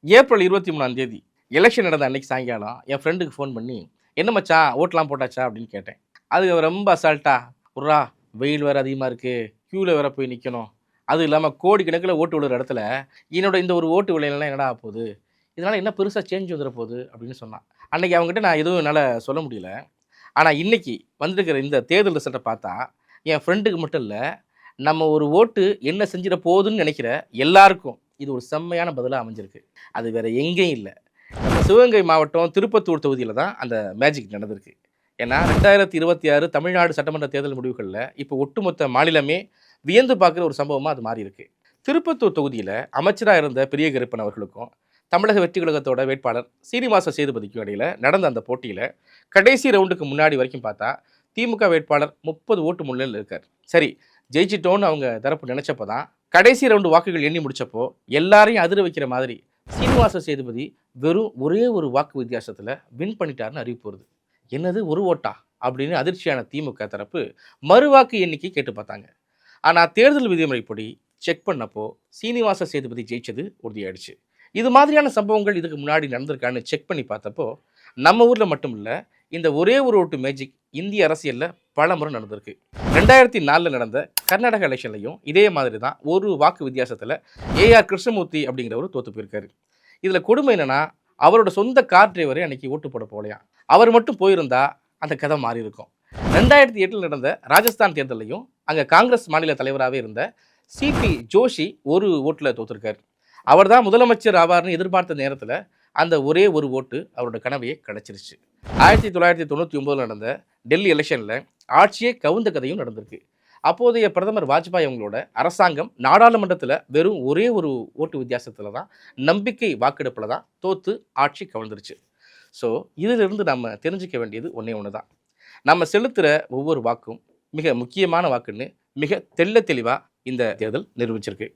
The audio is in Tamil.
ஏப்ரல் 23ஆம் தேதி எலெக்ஷன் நடந்த அன்னைக்கு சாயங்காலம் என் ஃப்ரெண்டுக்கு ஃபோன் பண்ணி, "என்ன மச்சான் ஓட்லாம் போட்டாச்சா?" அப்படின்னு கேட்டேன். அதுக்கு அவன் ரொம்ப அசால்ட்டா, "உட்றா வெயில் வேற அதிகமா இருக்கு. கியூல வேற போய் நிக்கணும். அதுவும் இல்லாம கோடிக்கணக்குல ஓட்டு விழுற இடத்துல, என்னோட இந்த ஒரு ஓட்டு விளையல்லாம் என்னடா ஆகப்போது? இதனால என்ன பெருசா சேஞ்ச் வந்துற போது?" அப்படின்னு சொன்னான். அன்னைக்கு அவன்கிட்ட நான் எதுவும் என்னால சொல்ல முடியல. ஆனா இன்னைக்கு வந்திருக்கிற இந்த தேர்தல் ரிசல்ட்ட பார்த்தா, என் ஃப்ரெண்டுக்கு மட்டும் இல்ல, நம்ம ஒரு ஓட்டு என்ன செஞ்சிட போகுதுன்னு நெனைக்கிற எல்லாருக்கும், இது ஒரு செம்மையான பதிலா அமைஞ்சிருக்கு. அது வேற எங்கேயும் இல்ல. நம்ம சிவகங்கை மாவட்டம் திருப்பத்தூர் தொகுதியில தான் அந்த மேஜிக் நடந்திருக்கு. ஏன்னா 2026 தமிழ்நாடு சட்டமன்ற தேர்தல் முடிவுகள்ல, இப்போ ஒட்டுமொத்த மாநிலமே வியந்து பார்க்குற ஒரு சம்பவமா அது மாறியிருக்கு. திருப்பத்தூர் தொகுதியில அமைச்சரா இருந்த பெரிய கருப்பன் அவர்களுக்கும், தமிழக வெற்றி கழகத்தோட வேட்பாளர் சீனிவாச சேதுபதிக்கும் இடையில நடந்த அந்த போட்டியில, கடைசி ரவுண்டுக்கு முன்னாடி வரைக்கும் பார்த்தா, திமுக வேட்பாளர் 30 ஓட்டு முன்னிலையில இருக்கார். சரி, ஜெயிச்சிட்டோம்னு அவங்க தரப்பு நெனச்சப்ப தான், கடைசி ரவுண்டு வாக்குகள் எண்ணி முடிச்சப்போ, எல்லாரையும் அதிர வைக்கிற மாதிரி சீனிவாச சேதுபதி வெறும் ஒரே ஒரு வாக்கு வித்தியாசத்துல வின் பண்ணிட்டாருன்னு அறிவிப்பு வருது. என்னது ஒரு ஓட்டா? அப்படின்னு அதிர்ச்சியான திமுக தரப்பு மறுவாக்கு எண்ணிக்கை கேட்டு பார்த்தாங்க. ஆனா தேர்தல் விதிமுறைப்படி செக் பண்ணப்போ சீனிவாச சேதுபதி ஜெயிச்சது உறுதியாயிடுச்சு. இது மாதிரியான சம்பவங்கள் இதுக்கு முன்னாடி நடந்திருக்கான்னு செக் பண்ணி பார்த்தப்போ, நம்ம ஊர்ல மட்டும் இல்ல, இந்த ஒரே ஒரு ஓட்டு மேஜிக் இந்திய அரசியல்ல பலமுறை நடந்திருக்கு. 2004ல நடந்த கர்நாடக எலெக்ஷன்லயும் இதே மாதிரி தான் ஒரு வாக்கு வித்தியாசத்துல ஏஆர் கிருஷ்ணமூர்த்தி அப்படிங்கிறவரு தோத்து போயிருக்காரு. இதுல கொடுமை என்னன்னா, அவரோட சொந்த கார் டிரைவரே அன்னைக்கு ஓட்டு போட போகலையாம். அவர் மட்டும் போயிருந்தா அந்த கதை மாறி இருக்கும். 2008ல் நடந்த ராஜஸ்தான் தேர்தலையும் அங்க காங்கிரஸ் மாநில தலைவராகவே இருந்த சிபி ஜோஷி ஒரு ஓட்டுல தோத்துருக்காரு. அவர் தான் முதலமைச்சர் ஆவார்னு எதிர்பார்த்த நேரத்துல அந்த ஒரே ஒரு ஓட்டு அவரோட கனவையே கிடைச்சிருச்சு. 1999ல் நடந்த டெல்லி எலெக்ஷன்ல ஆட்சியே கவுந்த கதையும் நடந்திருக்கு. அப்போதைய பிரதமர் வாஜ்பாய் அவங்களோட அரசாங்கம் நாடாளுமன்றத்தில் வெறும் ஒரே ஒரு ஓட்டு வித்தியாசத்தில் தான் நம்பிக்கை வாக்கெடுப்பில் தான் தோத்து ஆட்சி கவிழ்ந்துருச்சு. ஸோ இதிலிருந்து நம்ம தெரிஞ்சுக்க வேண்டியது ஒன்றே ஒன்று தான். நம்ம செலுத்துகிற ஒவ்வொரு வாக்கும் மிக முக்கியமான வாக்குன்னு மிக தெள்ள தெளிவாக இந்த தேர்தல் நிரூபிச்சிருக்கு.